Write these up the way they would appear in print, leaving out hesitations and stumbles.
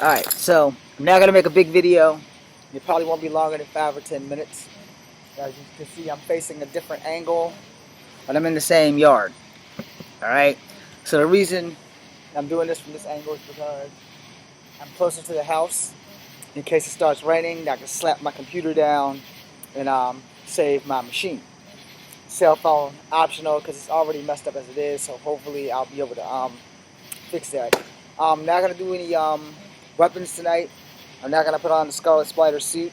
Alright, so I'm now going to make a big video. It probably won't be longer than 5 or 10 minutes. As you can see, I'm facing a different angle, but I'm in the same yard. Alright, so the reason I'm doing this from this angle is because I'm closer to the house. In case it starts raining, I can slap my computer down and save my machine. Cell phone optional because it's already messed up as it is, so hopefully I'll be able to fix that. I'm not going to do any weapons tonight. I'm not going to put on the Scarlet Spider suit.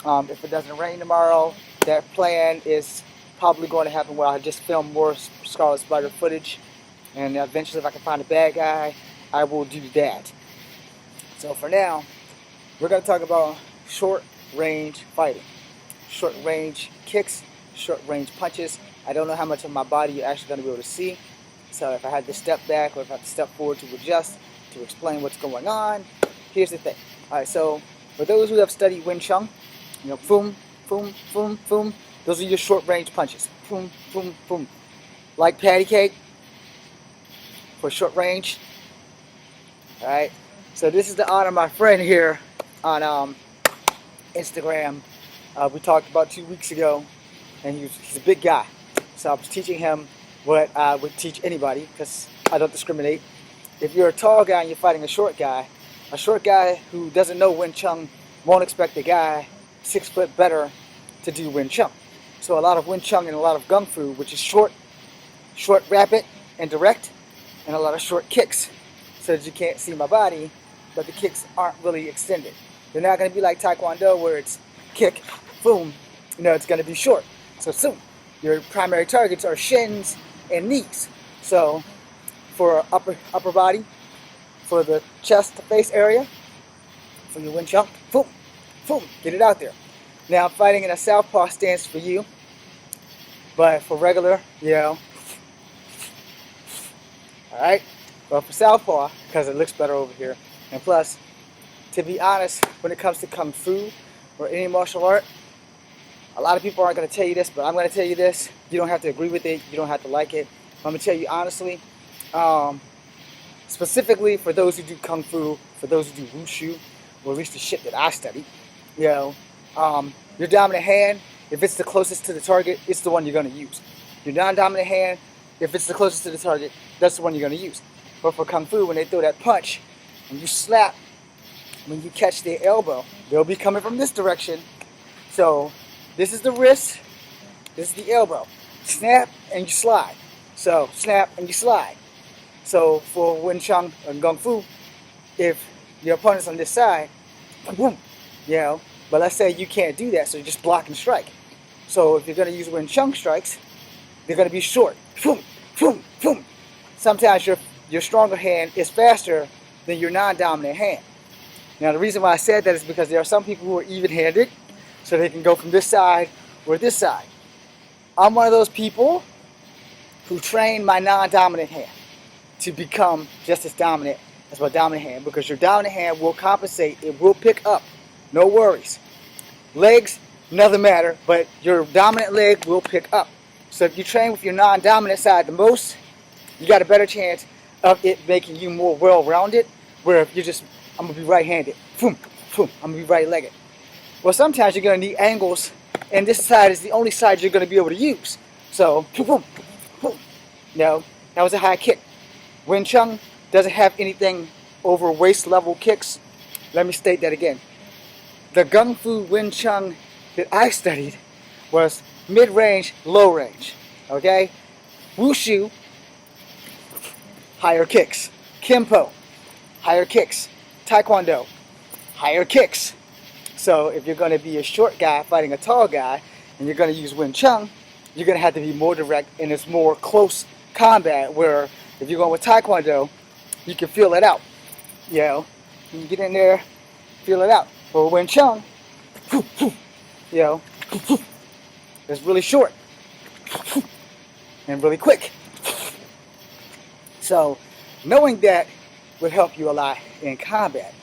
If it doesn't rain tomorrow, that plan is probably going to happen where I just film more Scarlet Spider footage, and eventually if I can find a bad guy, I will do that. So for now, we're going to talk about short range fighting. Short range kicks, short range punches. I don't know how much of my body you're actually going to be able to see. So if I had to step back or if I had to step forward to adjust, to explain what's going on, here's the thing. Alright, so for those who have studied Wing Chun, you know, boom, boom, boom, boom, those are your short range punches. Boom, boom, boom. Like patty cake for short range. Alright, so this is the honor of my friend here on Instagram. We talked about 2 weeks ago, and he's a big guy. So I was teaching him what I would teach anybody, because I don't discriminate. If you're a tall guy and you're fighting a short guy who doesn't know Wing Chun won't expect a guy 6 foot better to do Wing Chun. So a lot of Wing Chun and a lot of Gung Fu, which is short, rapid, and direct, and a lot of short kicks, so that you can't see my body, but the kicks aren't really extended. They're not going to be like Taekwondo where it's kick, boom, it's going to be short. So soon, your primary targets are shins and knees. So for upper body, for the chest to face area, for your Wing Chun, boom, boom, get it out there. Now I'm fighting in a southpaw stance for you, but for regular, alright, well for southpaw, because it looks better over here, and plus, to be honest, when it comes to Kung Fu or any martial art, a lot of people aren't going to tell you this, but I'm going to tell you this. You don't have to agree with it, you don't have to like it. I'm going to tell you honestly, specifically for those who do Kung Fu, for those who do Wushu, or at least the shit that I study, your dominant hand, if it's the closest to the target, it's the one you're going to use. Your non-dominant hand, if it's the closest to the target, that's the one you're going to use. But for Kung Fu, when they throw that punch, and you slap, when you catch their elbow, they'll be coming from this direction. So this is the wrist, this is the elbow. Snap and you slide. So snap and you slide. So for Wing Chun and Kung Fu, if your opponent's on this side, boom, but let's say you can't do that, so you just block and strike. So if you're going to use Wing Chun strikes, they're going to be short. Boom, boom, boom. Sometimes your stronger hand is faster than your non-dominant hand. Now the reason why I said that is because there are some people who are even-handed, so they can go from this side or this side. I'm one of those people who train my non-dominant hand to become just as dominant as my dominant hand, because your dominant hand will compensate, it will pick up, no worries. Legs, nothing matter, but your dominant leg will pick up. So if you train with your non-dominant side the most, you got a better chance of it making you more well-rounded, where if you're just, I'm going to be right-handed, boom, boom, I'm going to be right-legged. Well, sometimes you're going to need angles, and this side is the only side you're going to be able to use. So, boom, boom. That was a high kick. Wing Chun doesn't have anything over waist level kicks. Let me state that again. The Kung Fu Wing Chun that I studied was mid-range, low-range. Okay? Wushu, higher kicks. Kimpo, higher kicks. Taekwondo, higher kicks. So if you're going to be a short guy fighting a tall guy, and you're going to use Wing Chun, you're going to have to be more direct, and it's more close combat, where if you're going with Taekwondo, you can feel it out. You can get in there, feel it out. But Wing Chun, it's really short and really quick. So knowing that would help you a lot in combat.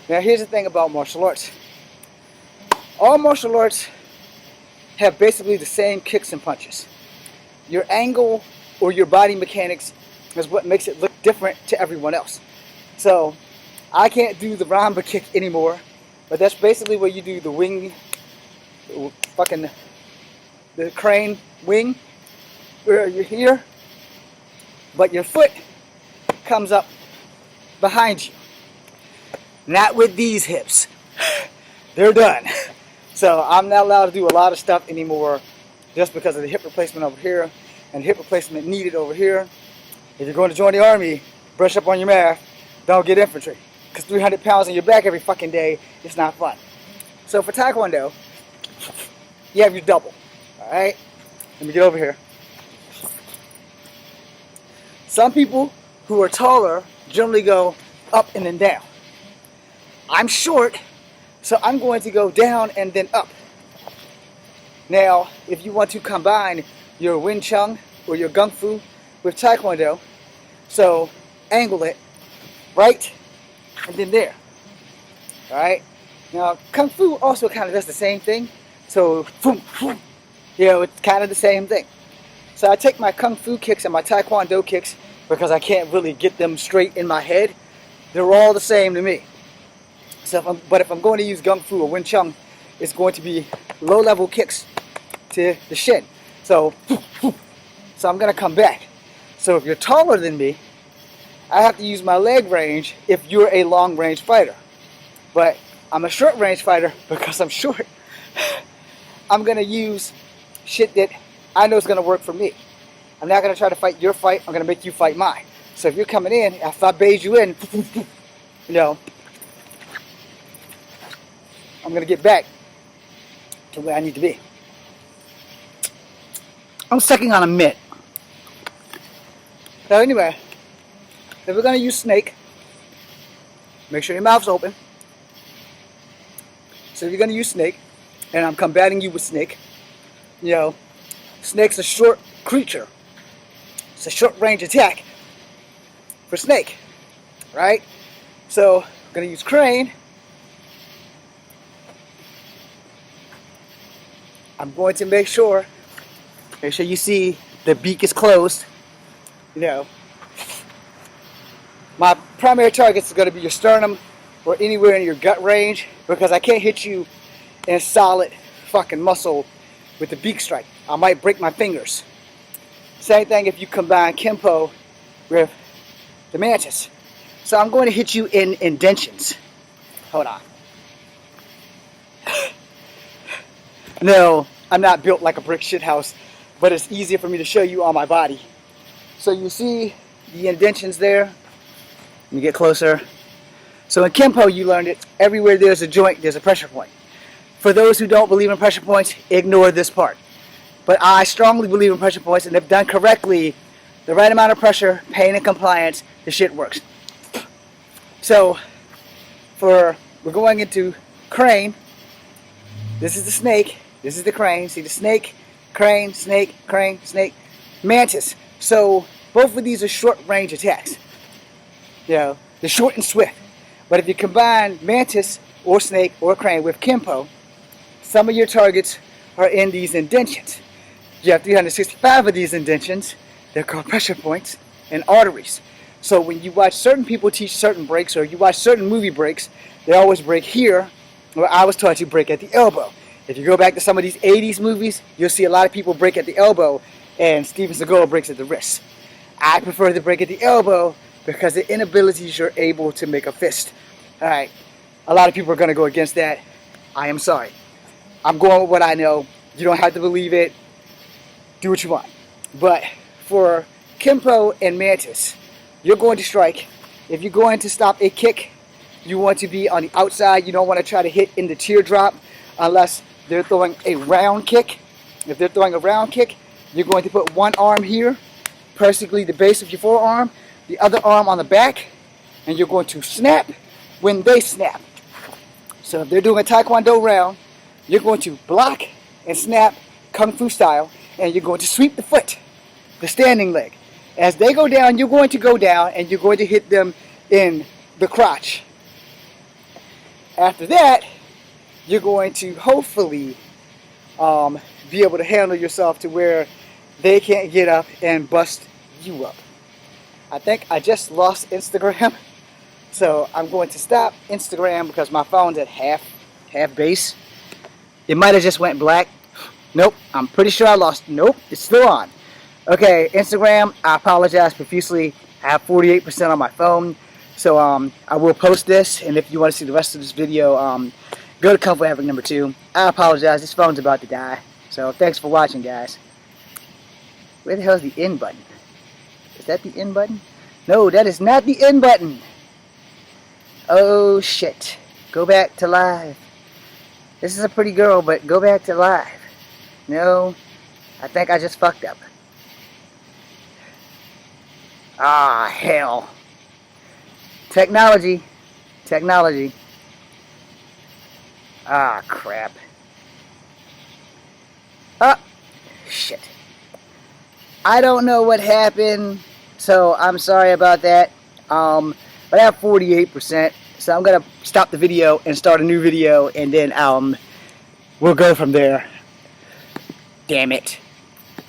Now here's the thing about martial arts. All martial arts have basically the same kicks and punches. Your angle or your body mechanics is what makes it look different to everyone else. So I can't do the Ramba kick anymore, but that's basically where you do the wing, fucking the crane wing, where you're here, but your foot comes up behind you. Not with these hips. They're done. So I'm not allowed to do a lot of stuff anymore just because of the hip replacement over here and hip replacement needed over here. If you're going to join the Army, brush up on your math. Don't get infantry. Because 300 pounds on your back every fucking day is not fun. So for Taekwondo, you have your double. Alright? Let me get over here. Some people who are taller generally go up and then down. I'm short, so I'm going to go down and then up. Now, if you want to combine your Wing Chun or your Kung Fu with Taekwondo, so angle it right and then there. Alright? Now, Kung Fu also kind of does the same thing. So, it's kind of the same thing. So I take my Kung Fu kicks and my Taekwondo kicks because I can't really get them straight in my head. They're all the same to me. So if I'm going to use Kung Fu or Wing Chun, it's going to be low-level kicks to the shin. So I'm going to come back. So if you're taller than me, I have to use my leg range if you're a long-range fighter. But I'm a short-range fighter because I'm short. I'm going to use shit that I know is going to work for me. I'm not going to try to fight your fight. I'm going to make you fight mine. So if you're coming in, if I bait you in, you know, I'm going to get back to where I need to be. I'm sucking on a mitt. So anyway, if we're going to use snake, make sure your mouth's open. So if you're going to use snake, and I'm combating you with snake, you know, snake's a short creature. It's a short range attack for snake, right? So I'm going to use crane. I'm going to make sure you see the beak is closed. You know, my primary target is going to be your sternum or anywhere in your gut range because I can't hit you in solid fucking muscle with the beak strike. I might break my fingers. Same thing if you combine Kempo with the mantis. So I'm going to hit you in indentions. Hold on. No, I'm not built like a brick shit house, but it's easier for me to show you on my body. So you see the indentions there. Let me get closer. So in Kempo you learned it. Everywhere there's a joint, there's a pressure point. For those who don't believe in pressure points, ignore this part. But I strongly believe in pressure points, and if done correctly, the right amount of pressure, pain, and compliance, the shit works. So, we're going into crane. This is the snake. This is the crane. See the snake, crane, snake, crane, snake, mantis. So, both of these are short range attacks. You know, they're short and swift. But if you combine mantis or snake or crane with Kempo, some of your targets are in these indentions. You have 365 of these indentions. They're called pressure points and arteries. So when you watch certain people teach certain breaks or you watch certain movie breaks, they always break here, or I was taught to break at the elbow. If you go back to some of these 80s movies, you'll see a lot of people break at the elbow and Steven Seagal breaks at the wrist. I prefer to break at the elbow because the inabilities you're able to make a fist. Alright, a lot of people are going to go against that. I am sorry. I'm going with what I know. You don't have to believe it. Do what you want. But for Kempo and Mantis, you're going to strike. If you're going to stop a kick, you want to be on the outside. You don't want to try to hit in the teardrop unless they're throwing a round kick. If they're throwing a round kick, you're going to put one arm here, basically the base of your forearm, the other arm on the back, and you're going to snap when they snap. So if they're doing a Taekwondo round, you're going to block and snap Kung Fu style, and you're going to sweep the foot, the standing leg. As they go down, you're going to go down, and you're going to hit them in the crotch. After that, you're going to hopefully be able to handle yourself to where they can't get up and bust you up. I think I just lost Instagram. So I'm going to stop Instagram because my phone's at half base. It might have just went black. Nope, I'm pretty sure I lost. Nope, it's still on. Okay, Instagram, I apologize profusely. I have 48% on my phone. So I will post this, and if you want to see the rest of this video, go to Comfort Havoc number 2. I apologize, this phone's about to die. So thanks for watching, guys. Where the hell is the end button? Is that the end button? No, that is not the end button. Oh shit. Go back to live. This is a pretty girl, but go back to live. No, I think I just fucked up. Ah, hell. Technology. Technology. Ah, crap. Ah, shit. I don't know what happened, so I'm sorry about that. But I have 48%, so I'm gonna stop the video and start a new video, and then we'll go from there. Damn it.